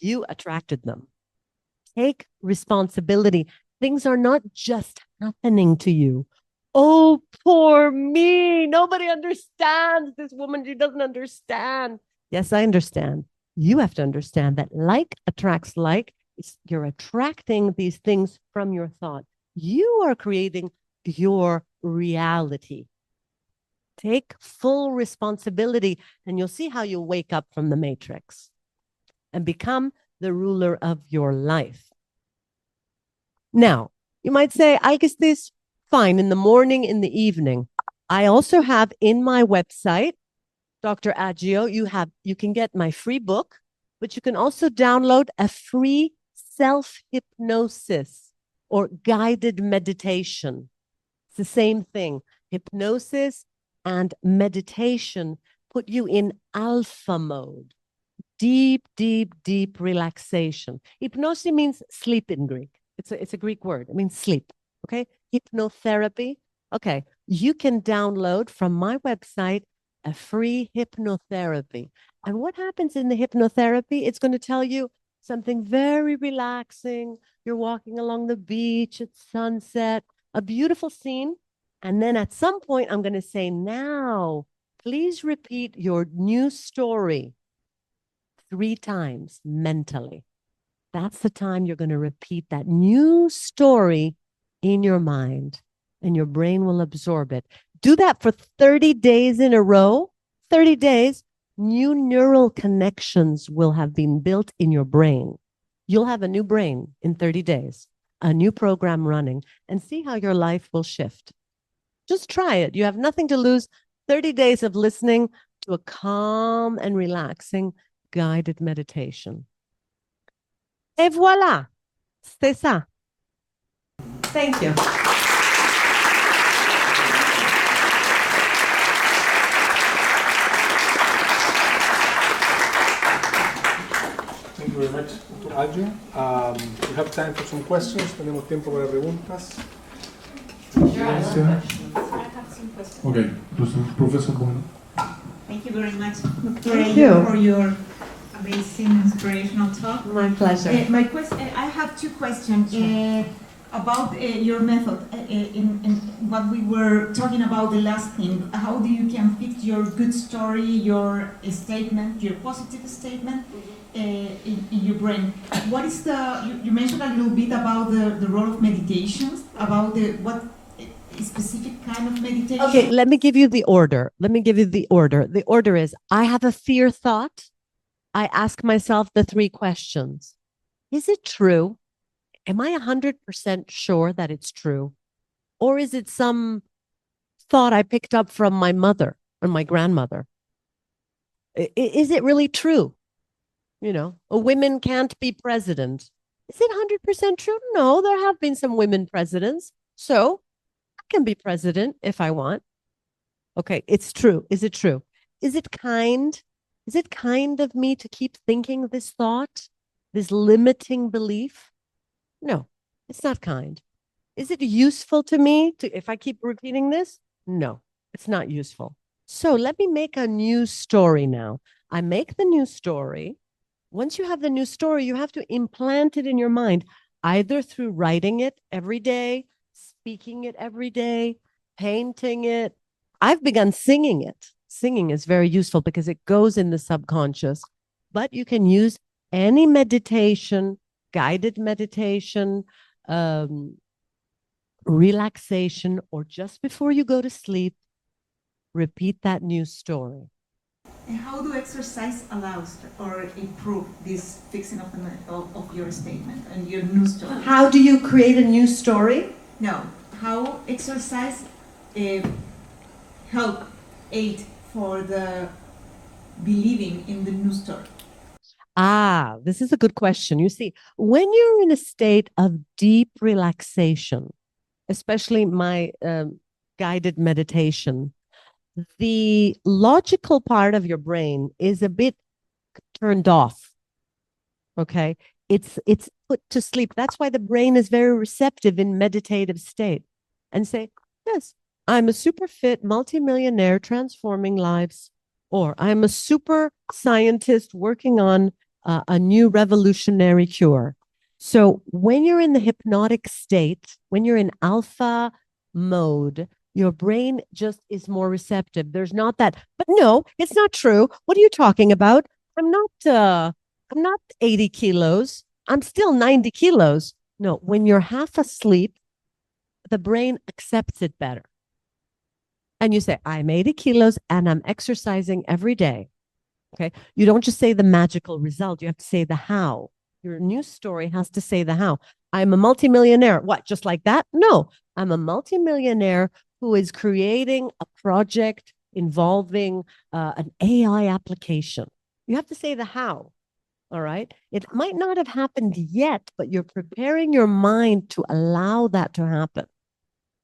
you attracted them. Take responsibility. Things are not just happening to you. Oh, poor me. Nobody understands this woman. She doesn't understand. Yes, I understand. You have to understand that like attracts like. You're attracting these things from your thought. You are creating your reality. Take full responsibility, and you'll see how you wake up from the matrix and become the ruler of your life. Now, you might say, Alkistis, fine, in the morning, in the evening. I also have in my website, Dr. Agio, you can get my free book, but you can also download a free self-hypnosis or guided meditation. It's the same thing. Hypnosis and meditation put you in alpha mode, deep, deep, deep relaxation. Hypnosis means sleep in Greek. It's a Greek word. It means sleep. Okay. Hypnotherapy. Okay. You can download from my website a free hypnotherapy. And what happens in the hypnotherapy? It's going to tell you something very relaxing. You're walking along the beach at sunset, a beautiful scene. And then at some point, I'm going to say, now, please repeat your new story 3 times mentally. That's the time you're going to repeat that new story in your mind, and your brain will absorb it. Do that for 30 days in a row. 30 days, new neural connections will have been built in your brain. You'll have a new brain in 30 days, a new program running, and see how your life will shift. Just try it. You have nothing to lose. 30 days of listening to a calm and relaxing guided meditation. Et voilà, c'est ça. Thank you. Thank you very much, Dr. Agio. We have time for some questions. Tenemos tiempo para preguntas. Okay, Professor Bono. Thank you very much, Thank you for your amazing, inspirational talk. My pleasure. I have 2 questions about your method. In what we were talking about the last thing, how do you can fit your good story, your statement, your positive statement in your brain? What is you mentioned a little bit about the role of meditations, about what specific kind of meditation? Okay, let me give you the order. The order is, I have a fear thought. I ask myself the 3 questions. Is it true? Am I 100% sure that it's true? Or is it some thought I picked up from my mother or my grandmother? Is it really true? You know, women can't be president. Is it 100% true? No, there have been some women presidents. So I can be president if I want. Okay, it's true. Is it true? Is it kind? Is it kind of me to keep thinking this thought, this limiting belief? No, it's not kind. Is it useful to me if I keep repeating this? No, it's not useful. So let me make a new story now. I make the new story. Once you have the new story, you have to implant it in your mind, either through writing it every day, speaking it every day, painting it. I've begun singing it. Singing is very useful because it goes in the subconscious, but you can use any meditation, guided meditation, relaxation, or just before you go to sleep, repeat that new story. And how do exercise allows or improve this fixing of, of your statement and your new story? How do you create a new story? No, how exercise help aid for the believing in the new story? Ah, this is a good question. You see, when you're in a state of deep relaxation, especially my guided meditation, the logical part of your brain is a bit turned off. Okay. It's put to sleep. That's why the brain is very receptive in meditative state and say, yes, I'm a super fit multimillionaire transforming lives, or I'm a super scientist working on a new revolutionary cure. So when you're in the hypnotic state, when you're in alpha mode, your brain just is more receptive. There's not that, but no, it's not true. What are you talking about? I'm not 80 kilos. I'm still 90 kilos. No, when you're half asleep, the brain accepts it better. And you say, I'm 80 kilos and I'm exercising every day. Okay. You don't just say the magical result. You have to say the how. Your new story has to say the how. I'm a multimillionaire. What? Just like that? No, I'm a multimillionaire who is creating a project involving an AI application. You have to say the how. All right. It might not have happened yet, but you're preparing your mind to allow that to happen.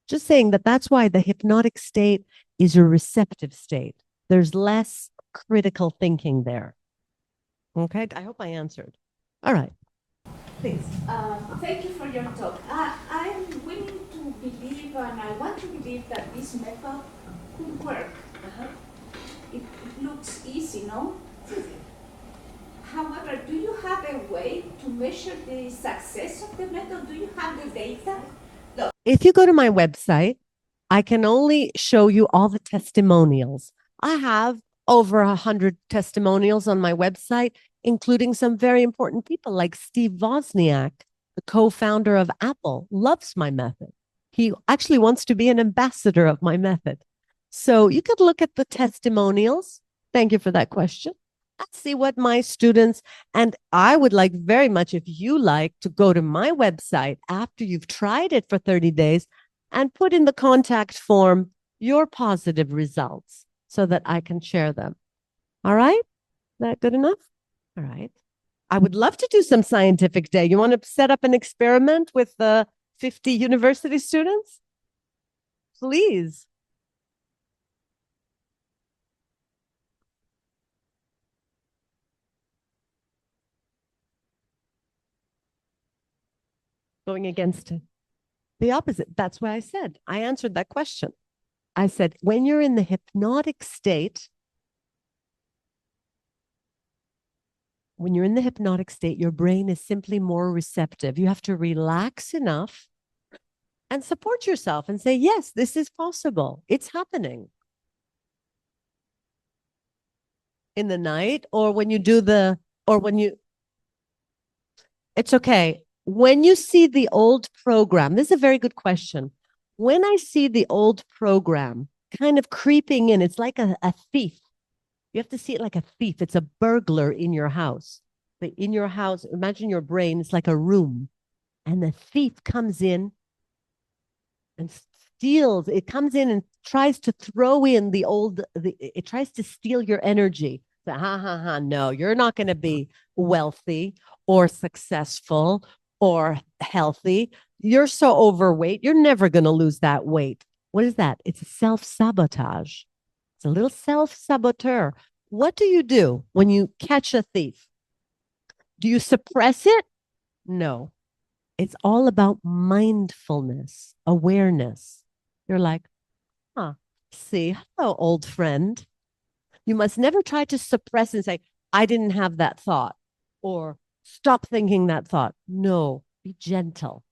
Just saying that that's why the hypnotic state is a receptive state. There's less critical thinking there. Okay. I hope I answered. All right. Please. Thank you for your talk. I'm willing to believe, and I want to believe that this method could work. It looks easy, no? However, do you have a way to measure the success of the method? Do you have the data? No. If you go to my website, I can only show you all the testimonials. I have over 100 testimonials on my website, including some very important people like Steve Wozniak, the co-founder of Apple, loves my method. He actually wants to be an ambassador of my method. So you could look at the testimonials. Thank you for that question. Let's see what my students, and I would like very much, if you like, to go to my website after you've tried it for 30 days and put in the contact form your positive results so that I can share them. All right? Is that good enough? All right. I would love to do some scientific day. You want to set up an experiment with the 50 university students? Please. Going against the opposite. That's what I said. I answered that question. I said, when you're in the hypnotic state, your brain is simply more receptive. You have to relax enough and support yourself and say, yes, this is possible. It's happening. In the night, or when you do it's okay. When you see the old program, this is a very good question. When I see the old program kind of creeping in, it's like a thief. You have to see it like a thief. It's a burglar in your house. But in your house, imagine your brain, it's like a room. And the thief comes in and steals. It comes in and tries to throw in it tries to steal your energy. So, no, you're not going to be wealthy or successful or healthy. You're so overweight. You're never going to lose that weight. What is that? It's a self-sabotage. It's a little self-saboteur. What do you do when you catch a thief? Do you suppress it? No. It's all about mindfulness, awareness. You're like, huh, see, hello, old friend. You must never try to suppress and say, I didn't have that thought, or stop thinking that thought. No, be gentle.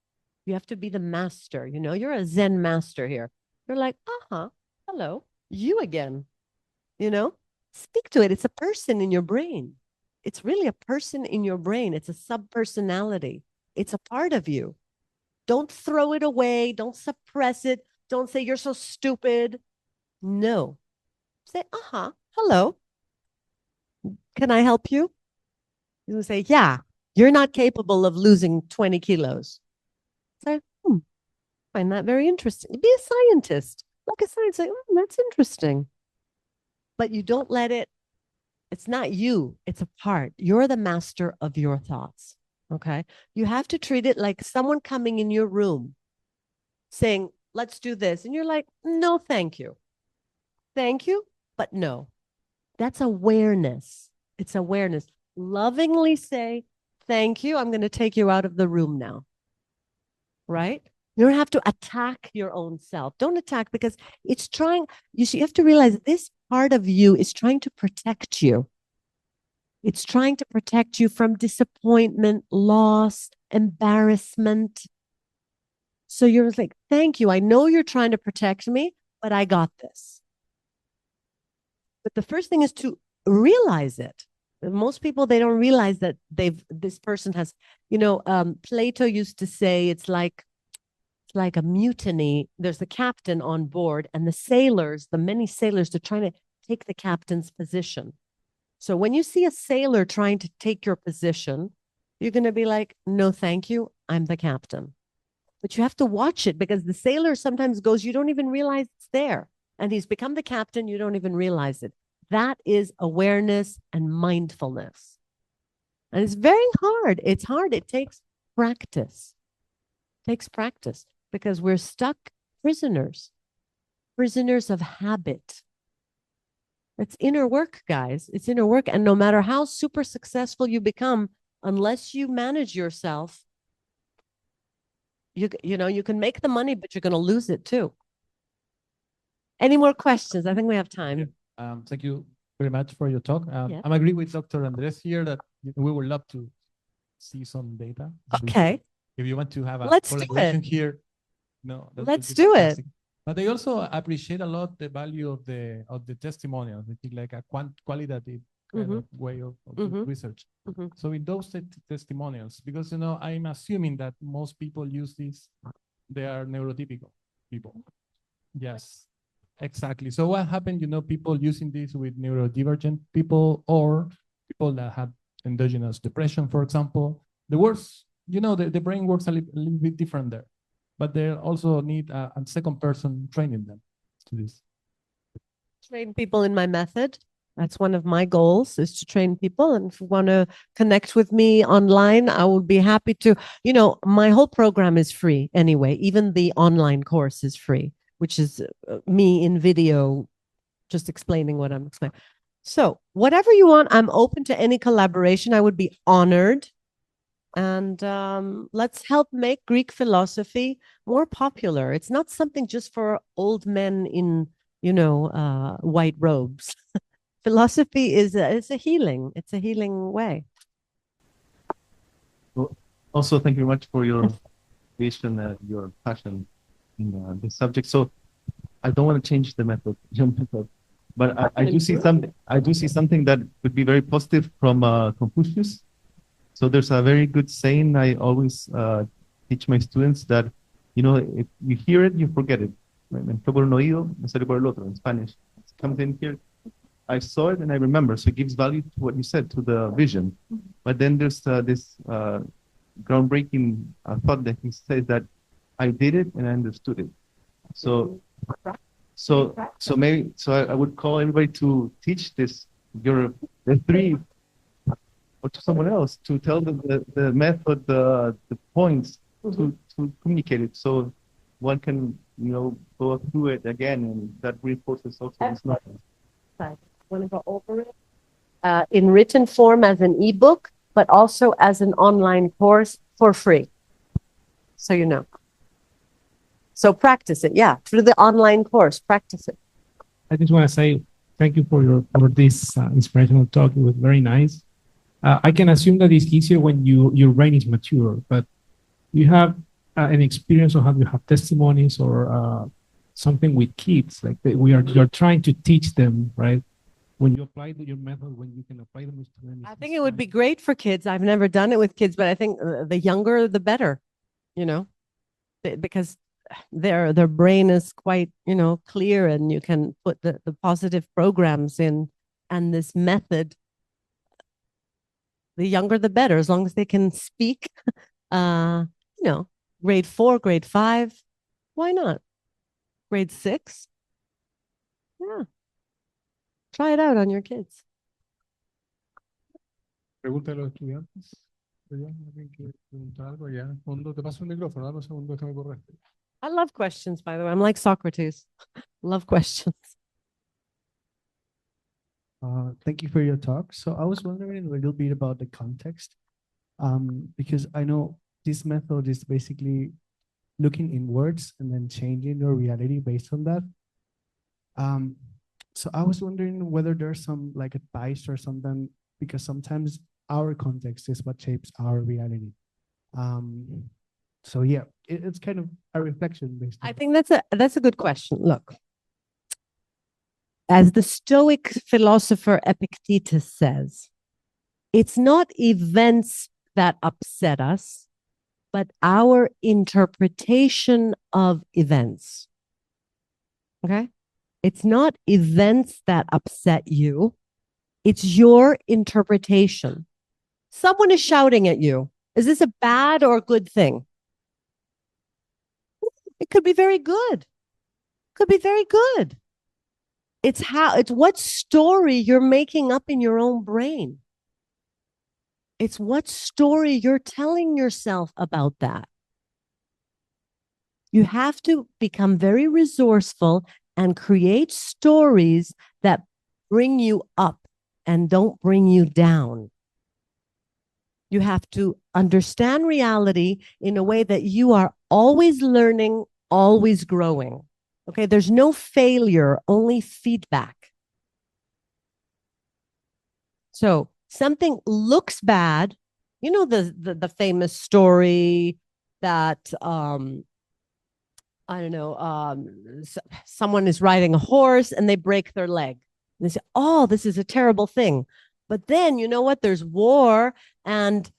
You have to be the master. You know, you're a Zen master here. You're like, hello, you again. You know, speak to it. It's a person in your brain. It's really a person in your brain. It's a subpersonality. It's a part of you. Don't throw it away. Don't suppress it. Don't say you're so stupid. No. Say, hello. Can I help you? You will say, yeah, you're not capable of losing 20 kilos. Say, find that very interesting. Be a scientist. Like a scientist, say, that's interesting. But you don't let it, it's not you, it's a part. You're the master of your thoughts. Okay. You have to treat it like someone coming in your room saying, let's do this. And you're like, no, thank you. Thank you, but no. That's awareness. It's awareness. Lovingly say, thank you. I'm going to take you out of the room now. Right? You don't have to attack your own self. Don't attack, because it's trying, you have to realize this part of you is trying to protect you. It's trying to protect you from disappointment, loss, embarrassment. So you're like, thank you. I know you're trying to protect me, but I got this. But the first thing is to realize it. Most people, they don't realize that this person has, Plato used to say it's like a mutiny. There's the captain on board, and the sailors, the many sailors, they're trying to take the captain's position. So when you see a sailor trying to take your position, you're going to be like, no, thank you. I'm the captain. But you have to watch it, because the sailor sometimes goes, you don't even realize it's there. And he's become the captain. You don't even realize it. That is awareness and mindfulness. And it's very hard. It's hard. It takes practice. It takes practice, because we're stuck prisoners of habit. It's inner work, guys. It's inner work. And no matter how super successful you become, unless you manage yourself, you can make the money, but you're going to lose it too. Any more questions? I think we have time. Thank you very much for your talk. Yeah. I'm agree with Dr. Andres here that we would love to see some data. Okay. If you want to have a Let's do collaboration it. here, no, that would Let's be do it. fantastic. But I also appreciate a lot the value of the testimonials. I think like a qualitative kind of way of doing research. So in those testimonials, because I'm assuming that most people use this, they are neurotypical people. Yes, exactly. So what happened? People using this with neurodivergent people, or people that have endogenous depression, for example. The worst, the brain works a little bit different there. But they also need a second person training them to this. Train people in my method. That's one of my goals, is to train people. And if you want to connect with me online, I would be happy to. My whole program is free anyway. Even the online course is free, which is me in video, just explaining what I'm explaining. So whatever you want, I'm open to any collaboration. I would be honored. And let's help make Greek philosophy more popular. It's not something just for old men in, white robes. Philosophy is it's a healing. It's a healing way. Well, also, thank you very much for your vision and your passion in this subject. So I don't want to change the method, but I do see something. I do see something that would be very positive from Confucius. So there's a very good saying I always teach my students that, if you hear it, you forget it. Entró por un oído, me salió por el otro, in Spanish. It comes in here. I saw it and I remember. So it gives value to what you said, to the vision. But then there's this groundbreaking thought that he says that I did it and I understood it. So I would call everybody to teach this, the three, or to someone else, to tell them the method, the points, to communicate it, so one can go through it again, and that reinforces also this knowledge. Want to go over it in written form as an ebook, but also as an online course for free. so you know. So practice it. Yeah, through the online course, practice it. I just want to say thank you for this inspirational talk. It was very nice. I can assume that it's easier when your brain is mature, but you have an experience or have you have testimonies or something with kids like you're trying to teach them, right? When you apply your method, when you can apply them with students. I think it would be great for kids. I've never done it with kids, but I think the younger, the better, you know, because their brain is quite, you know, clear, and you can put the positive programs in, and this method, the younger, the better, as long as they can speak, you know, grade 4, grade 5, why not? Grade 6. Yeah. Try it out on your kids. Pregunta a los estudiantes. ¿Alguien quiere preguntar algo allá? Fondo, te paso el micrófono, dame un segundo, déjame correr. I love questions, by the way. I'm like Socrates. Love questions. Thank you for your talk. So I was wondering a little bit about the context, because I know this method is basically looking inwards and then changing your reality based on that. So I was wondering whether there's some like advice or something, because sometimes our context is what shapes our reality. So yeah, it's kind of a reflection based on I think that's a good question. Look, as the Stoic philosopher Epictetus says, it's not events that upset us, but our interpretation of events. Okay? It's not events that upset you. It's your interpretation. Someone is shouting at you. Is this a bad or good thing? It could be very good. Could be very good. It's what story you're making up in your own brain. It's what story you're telling yourself about that. You have to become very resourceful and create stories that bring you up and don't bring you down. You have to understand reality in a way that you are always learning, always growing. Okay, there's no failure, only feedback. So something looks bad. You know the famous story that I don't know, someone is riding a horse and they break their leg. And they say, "Oh, this is a terrible thing." But then you know what? There's war, and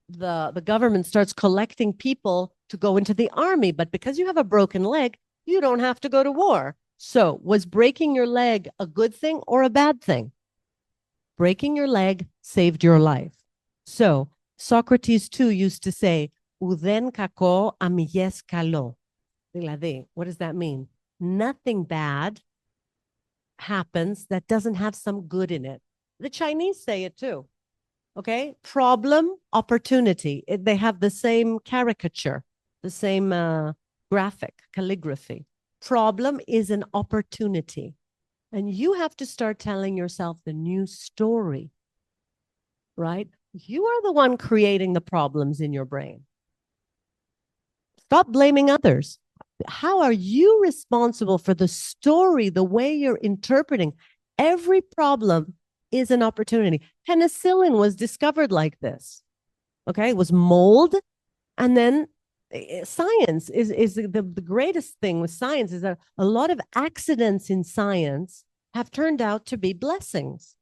the government starts collecting people to go into the army. But because you have a broken leg, you don't have to go to war. So was breaking your leg a good thing or a bad thing? Breaking your leg saved your life. So Socrates too used to say, "Uden kako amiyes kalo." What does that mean? Nothing bad happens that doesn't have some good in it. The Chinese say it too. Okay? Problem, opportunity. They have the same caricature, the same graphic, calligraphy. Problem is an opportunity. And you have to start telling yourself the new story, right? You are the one creating the problems in your brain. Stop blaming others. How are you responsible for the story, the way you're interpreting? Every problem is an opportunity. Penicillin was discovered like this. Okay, it was mold. And then science is the greatest thing with science is that a lot of accidents in science have turned out to be blessings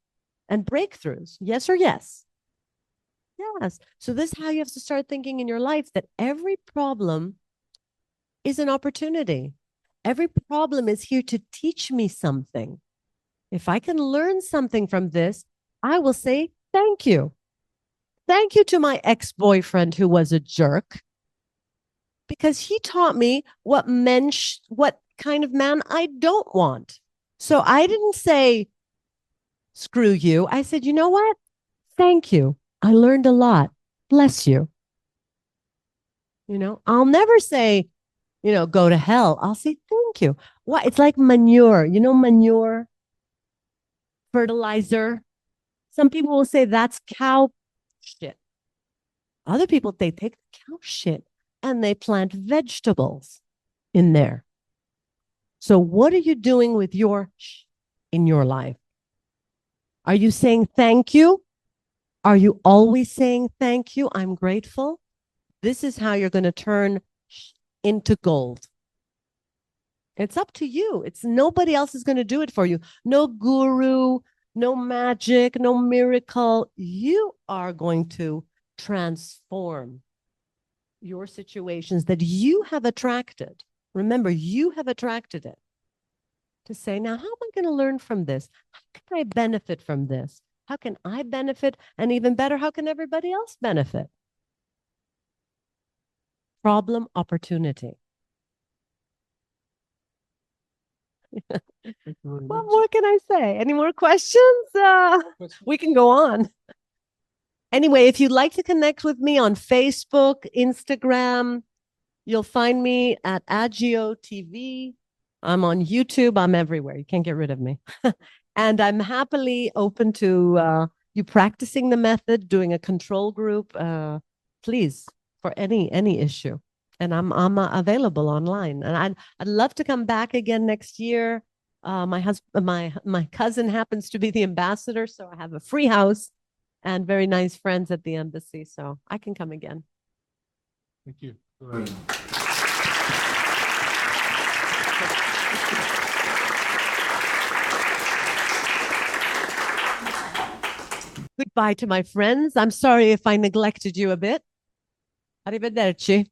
and breakthroughs. Yes or yes? Yes. So this is how you have to start thinking in your life, that every problem is an opportunity. Every problem is here to teach me something. If I can learn something from this, I will say thank you. Thank you to my ex-boyfriend who was a jerk, because he taught me what kind of man I don't want. So I didn't say, screw you. I said, you know what? Thank you. I learned a lot. Bless you. You know, I'll never say, you know, go to hell. I'll say, thank you. What? It's like manure, you know, manure, fertilizer. Some people will say that's cow shit. Other people, they take the cow shit and they plant vegetables in there. So what are you doing with your in your life? Are you saying thank you? Are you always saying thank you? I'm grateful. This is how you're going to turn into gold. It's up to you. It's nobody else is going to do it for you. No guru, no magic, no miracle. You are going to transform your situations that you have attracted. Remember, you have attracted it. To say, now, how am I going to learn from this? How can I benefit from this? How can I benefit? And even better, how can everybody else benefit? Problem, opportunity. What more can I say? Any more questions? We can go on. Anyway, if you'd like to connect with me on Facebook, Instagram, you'll find me at AGIO TV. I'm on YouTube. I'm everywhere. You can't get rid of me. And I'm happily open to you practicing the method, doing a control group, please, for any issue. And I'm available online. And I'd love to come back again next year. My cousin happens to be the ambassador, so I have a free house and very nice friends at the embassy, so I can come again. Thank you. Goodbye to my friends. I'm sorry if I neglected you a bit. Arrivederci.